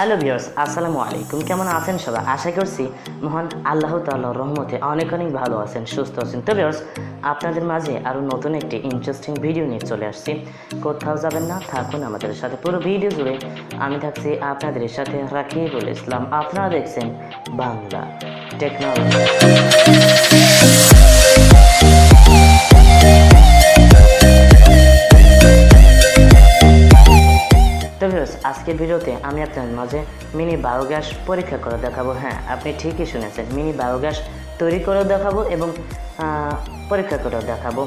Hello viewers, আসসালামু আলাইকুম। কেমন আছেন সবাই? আশা করছি মহান আল্লাহ তাআলার রহমতে অনেক ভালো আছেন, সুস্থ আছেন। তো ভিউয়ার্স, আপনাদের মাঝে আরও নতুন একটি ইন্টারেস্টিং ভিডিও নিয়ে চলে আসছি। কোথাও যাবেন না, থাকুন আমাদের সাথে পুরো ভিডিও জুড়ে। আমি থাকছি আপনাদের সাথে রাকিবুল ইসলাম। আপনারা দেখছেন বাংলা টেকনোলজি। আজকের ভিডিওতে আমি আপনাদের মাঝে মিনি বায়োগ্যাস পরীক্ষা করে দেখাবো। হ্যাঁ, আপনি ঠিকই শুনেছেন, মিনি বায়োগ্যাস তৈরি করে দেখাবো এবং পরীক্ষা করে দেখাবো।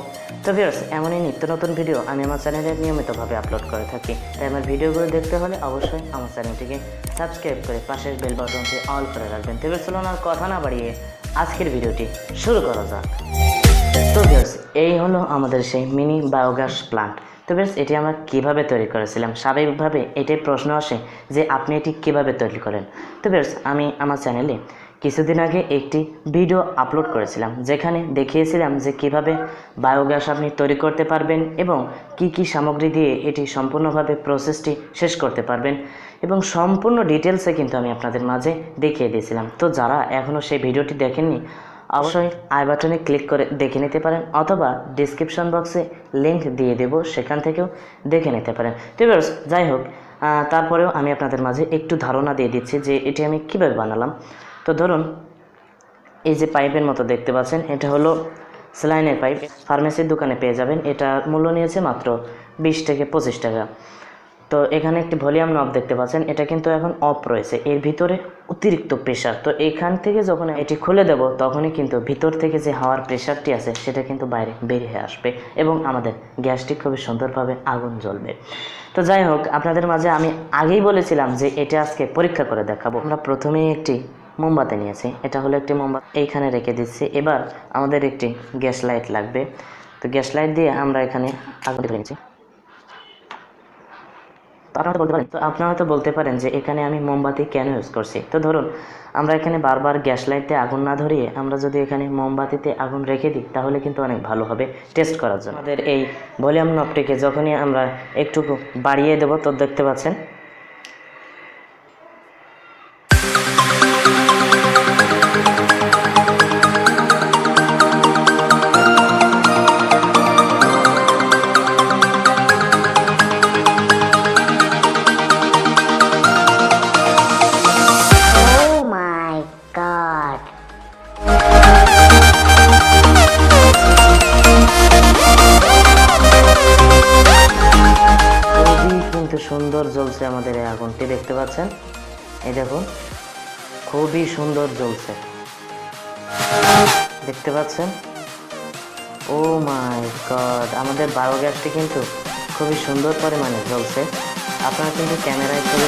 তো ভিউয়ার্স, এমনই নিত্য নতুন ভিডিও আমি আমার চ্যানেলে নিয়মিতভাবে আপলোড করে থাকি। তাই আমার ভিডিওগুলো দেখতে হলে অবশ্যই আমার চ্যানেলটিকে সাবস্ক্রাইব করে পাশের বেল বাটনটি অল করে রাখবেন। তো ভিউয়ার্স, চলুন আর কথা না বাড়িয়ে আজকের ভিডিওটি শুরু করা যাক। তো ভিউয়ার্স, এই হলো আমাদের সেই মিনি বায়োগ্যাস প্লান্ট। তো বেশ, এটি আমরা কীভাবে তৈরি করেছিলাম? স্বাভাবিকভাবে এটাই প্রশ্ন আসে যে আপনি এটি কীভাবে তৈরি করেন। তো বেশ, আমি আমার চ্যানেলে কিছুদিন আগে একটি ভিডিও আপলোড করেছিলাম, যেখানে দেখিয়েছিলাম যে কিভাবে বায়োগ্যাস আপনি তৈরি করতে পারবেন এবং কি কি সামগ্রী দিয়ে এটি সম্পূর্ণভাবে প্রসেসটি শেষ করতে পারবেন, এবং সম্পূর্ণ ডিটেলসে কিন্তু আমি আপনাদের মাঝে দেখিয়ে দিয়েছিলাম। তো যারা এখনও সেই ভিডিওটি দেখেননি, অবশ্যই আই বাটনে ক্লিক করে দেখে নিতে পারেন, অথবা ডিসক্রিপশন বক্সে লিঙ্ক দিয়ে দেব, সেখান থেকেও দেখে নিতে পারেন। তো ভিউয়ার্স, যাই হোক, তারপরেও আমি আপনাদের মাঝে একটু ধারণা দিয়ে দিচ্ছি যে এটি আমি কীভাবে বানালাম। তো ধরুন, এই যে পাইপের মতো দেখতে পাচ্ছেন, এটা হলো স্যালাইনের পাইপ। ফার্মেসির দোকানে পেয়ে যাবেন। এটা মূল্য নিয়েছে মাত্র 20 থেকে 25 টাকা। তো এখানে একটি ভলিউম নব দেখতে পাচ্ছেন, এটা কিন্তু এখন অফ রয়েছে। এর ভিতরে অতিরিক্ত প্রেশার, তো এখান থেকে যখন এটি খুলে দেব তখনই কিন্তু ভিতর থেকে যে হাওয়ার প্রেশারটি আছে সেটা কিন্তু বাইরে বেরিয়ে আসবে এবং আমাদের গ্যাসটি খুবই সুন্দরভাবে আগুন জ্বলবে। তো যাই হোক, আপনাদের মাঝে আমি আগেই বলেছিলাম যে এটা আজকে পরীক্ষা করে দেখাবো। আমরা প্রথমেই একটি মোমবাতি নিয়েছি। এটা হলো একটি মোমবাতি, এইখানে রেখে দিচ্ছি। এবার আমাদের একটি গ্যাস লাইট লাগবে। তো গ্যাস লাইট দিয়ে আমরা এখানে আগুন ধরে নিচ্ছি। তো আপনারা হয়তো বলতে পারেন যে এখানে আমি মোমবাতি কেন ইউজ করছি। তো ধরুন, আমরা এখানে বারবার গ্যাস লাইটে আগুন না ধরিয়ে আমরা যদি এখানে মোমবাতিতে আগুন রেখে দিই, তাহলে কিন্তু অনেক ভালো হবে টেস্ট করার জন্য। আমাদের এই ভলিউম নবটিকে যখনই আমরা একটু বাড়িয়ে দেবো, তো দেখতে পাচ্ছেন সুন্দর জ্বলছে আমাদের এই আগুনটি, দেখতে পাচ্ছেন। এই দেখুন, খুবই সুন্দর জ্বলছে, দেখতে পাচ্ছেন। ও মাই গড, আমাদের বায়োগ্যাসটি কিন্তু খুবই সুন্দর পরিমাণে জ্বলছে। আপনারা কিন্তু ক্যামেরায় ছবি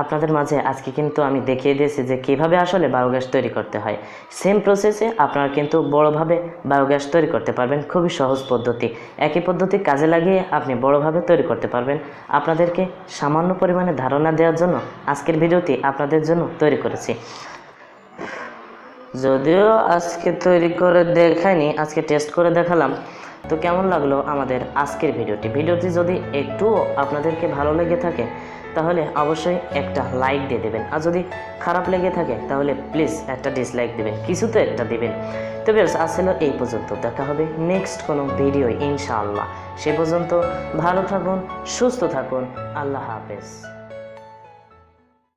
আপনাদের মাঝে আজকে কিন্তু আমি দেখিয়ে দিয়েছি যে কীভাবে আসলে বায়োগ্যাস তৈরি করতে হয়। সেম প্রসেসে আপনারা কিন্তু বড়োভাবে বায়োগ্যাস তৈরি করতে পারবেন। খুবই সহজ পদ্ধতি, একই পদ্ধতি কাজে লাগিয়ে আপনি বড়োভাবে তৈরি করতে পারবেন। আপনাদেরকে সামান্য পরিমাণে ধারণা দেওয়ার জন্য আজকের ভিডিওটি আপনাদের জন্য তৈরি করেছি। যদিও আজকে তৈরি করে দেখাইনি, আজকে টেস্ট করে দেখালাম। তো কেমন লাগলো আমাদের আজকের ভিডিওটি যদি একটু আপনাদেরকে ভালো লেগে থাকে তাহলে অবশ্যই একটা লাইক দিয়ে দেবেন, আর যদি খারাপ লেগে থাকে তাহলে প্লিজ একটা ডিসলাইক দেবেন, কিছু তো একটা দেবেন। তো বেশ, আসলে এই পর্যন্ত, দেখা হবে নেক্সট কোনো ভিডিও ইনশাআল্লাহ। সে পর্যন্ত ভালো থাকুন, সুস্থ থাকুন, আল্লাহ হাফেজ।